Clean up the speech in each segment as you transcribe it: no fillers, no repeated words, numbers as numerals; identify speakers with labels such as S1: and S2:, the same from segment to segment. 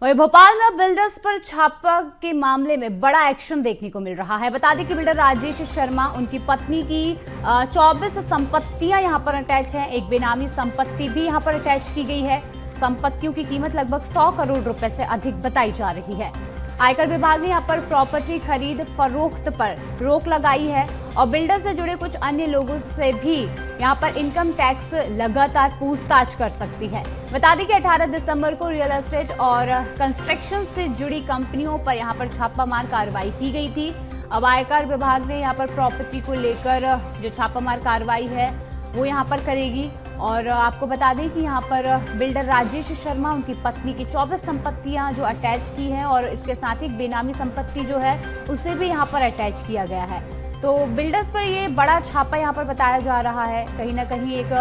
S1: वहीं भोपाल में बिल्डर्स पर छापा के मामले में बड़ा एक्शन देखने को मिल रहा है। बता दें कि बिल्डर राजेश शर्मा, उनकी पत्नी की 24 संपत्तियां यहां पर अटैच हैं। एक बेनामी संपत्ति भी यहां पर अटैच की गई है। संपत्तियों की कीमत लगभग 100 करोड़ रुपए से अधिक बताई जा रही है। आयकर विभाग ने यहां पर प्रॉपर्टी खरीद फरोख्त पर रोक लगाई है और बिल्डर से जुड़े कुछ अन्य लोगों से भी यहां पर इनकम टैक्स लगातार पूछताछ कर सकती है। बता दें कि 18 दिसंबर को रियल एस्टेट और कंस्ट्रक्शन से जुड़ी कंपनियों पर यहां पर छापामार कार्रवाई की गई थी। अब आयकर विभाग ने यहां पर प्रॉपर्टी को लेकर जो छापामार कार्रवाई है वो यहां पर करेगी। और आपको बता दें कि यहाँ पर बिल्डर राजेश शर्मा, उनकी पत्नी की 24 संपत्तियां जो अटैच की हैं और इसके साथ ही बेनामी संपत्ति जो है उसे भी यहाँ पर अटैच किया गया है। तो बिल्डर्स पर ये बड़ा छापा यहाँ पर बताया जा रहा है। कहीं ना कहीं एक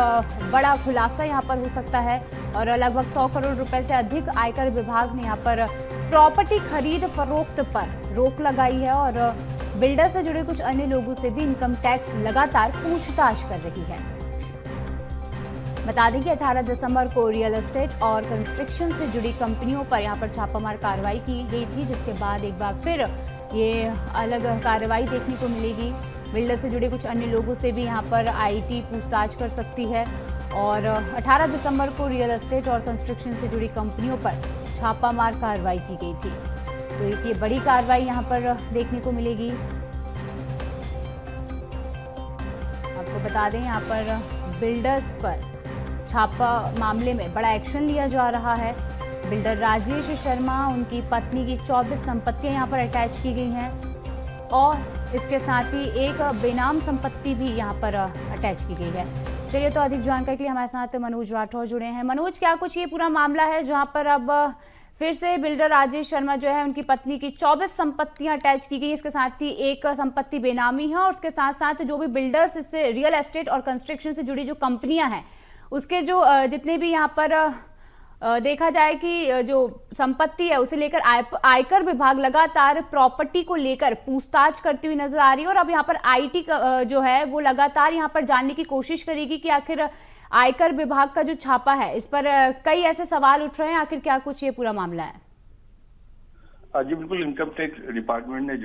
S1: बड़ा खुलासा यहाँ पर हो सकता है और लगभग 100 करोड़ रुपए से अधिक आयकर विभाग ने यहाँ पर प्रॉपर्टी खरीद फरोख्त पर रोक लगाई है और बिल्डर से जुड़े कुछ अन्य लोगों से भी इनकम टैक्स लगातार पूछताछ कर रही है। बता दें कि 18 दिसंबर को रियल एस्टेट और कंस्ट्रक्शन से जुड़ी कंपनियों पर यहां पर छापामार कार्रवाई की गई थी, जिसके बाद एक बार फिर ये अलग कार्रवाई देखने को मिलेगी। बिल्डर से जुड़े कुछ अन्य लोगों से भी यहां पर आईटी पूछताछ कर सकती है और 18 दिसंबर को रियल एस्टेट और कंस्ट्रक्शन से जुड़ी कंपनियों पर छापामार कार्रवाई की गई थी। तो एक ये बड़ी कार्रवाई यहाँ पर देखने को मिलेगी। आपको बता दें यहाँ पर बिल्डर्स पर छापा मामले में बड़ा एक्शन लिया जा रहा है। बिल्डर राजेश शर्मा, उनकी पत्नी की 24 संपत्तियां यहां पर अटैच की गई हैं और इसके साथ ही एक बेनाम संपत्ति भी यहां पर अटैच की गई है। चलिए, तो अधिक जानकारी के लिए हमारे साथ मनोज राठौर जुड़े हैं। मनोज, क्या कुछ ये पूरा मामला है जहां पर अब फिर से बिल्डर राजेश शर्मा जो है, उनकी पत्नी की 24 संपत्तियां अटैच की गई, इसके साथ ही एक संपत्ति बेनामी है और उसके साथ साथ जो भी बिल्डर्स, इससे रियल एस्टेट और कंस्ट्रक्शन से जुड़ी जो कंपनियां हैं उसके जो जितने भी यहाँ पर देखा जाए कि जो संपत्ति है उसे लेकर आयकर विभाग लगातार प्रॉपर्टी को लेकर पूछताछ करती हुई नजर आ रही है। और अब यहाँ पर आईटी जो है वो लगातार यहाँ पर जानने की कोशिश करेगी कि आखिर आयकर विभाग का जो छापा है इस पर कई ऐसे सवाल उठ रहे हैं, आखिर क्या कुछ ये पूरा मामला है।
S2: जी बिल्कुल, इनकम टैक्स डिपार्टमेंट ने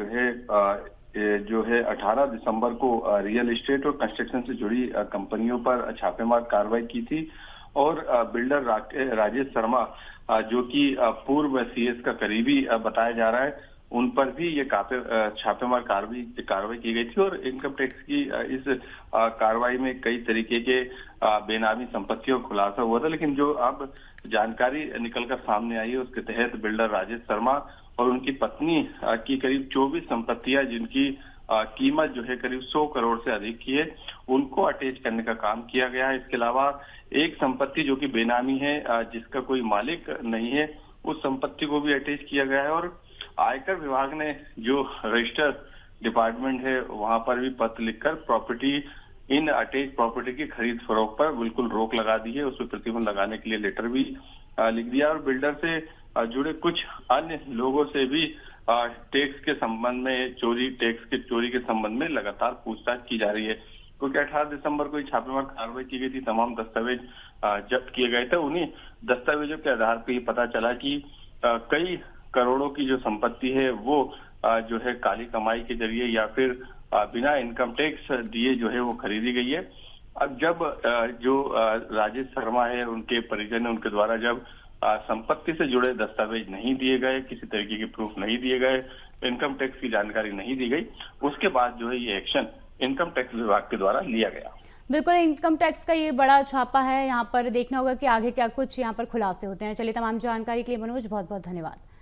S2: जो है 18 दिसंबर को रियल एस्टेट और कंस्ट्रक्शन से जुड़ी कंपनियों पर छापेमार कार्रवाई की थी और बिल्डर राजेश शर्मा, जो कि पूर्व सीएस का करीबी बताया जा रहा है, उन पर भी ये छापेमार कार्रवाई की गई थी। और इनकम टैक्स की इस कार्रवाई में कई तरीके के बेनामी संपत्तियों का खुलासा हुआ था, लेकिन जो अब जानकारी निकलकर सामने आई है उसके तहत बिल्डर राजेश शर्मा और उनकी पत्नी की करीब 24 संपत्तियां, जिनकी कीमत जो है करीब 100 करोड़ से अधिक की है, उनको अटैच करने का काम किया गया है। इसके अलावा एक संपत्ति जो कि बेनामी है, जिसका कोई मालिक नहीं है, उस संपत्ति को भी अटैच किया गया है। और आयकर विभाग ने जो रजिस्टर डिपार्टमेंट है वहां पर भी पत्र लिखकर इन अटैच प्रॉपर्टी की खरीद फरोख्त पर बिल्कुल रोक लगा दी है। उसमें प्रतिबंध लगाने के लिए लेटर भी लिख दिया और बिल्डर से जुड़े कुछ अन्य लोगों से भी टैक्स के संबंध में, चोरी के संबंध में लगातार पूछताछ की जा रही है। क्योंकि 18 दिसंबर को छापेमार कार्रवाई की गई थी, तमाम दस्तावेज जब्त किए गए थे। उन्हीं दस्तावेजों के आधार पर ये पता चला कि कई करोड़ों की जो संपत्ति है वो जो है काली कमाई के जरिए या फिर बिना इनकम टैक्स दिए जो है वो खरीदी गई है। अब जब जो राजेश शर्मा है, उनके परिजन है, उनके द्वारा जब संपत्ति से जुड़े दस्तावेज नहीं दिए गए, किसी तरीके के प्रूफ नहीं दिए गए, इनकम टैक्स की जानकारी नहीं दी गई, उसके बाद जो है ये एक्शन इनकम टैक्स विभाग के द्वारा लिया गया।
S1: बिल्कुल, इनकम टैक्स का ये बड़ा छापा है, यहाँ पर देखना होगा कि आगे क्या कुछ यहाँ पर खुलासे होते हैं। चलिए, तमाम जानकारी के लिए मनोज बहुत बहुत धन्यवाद।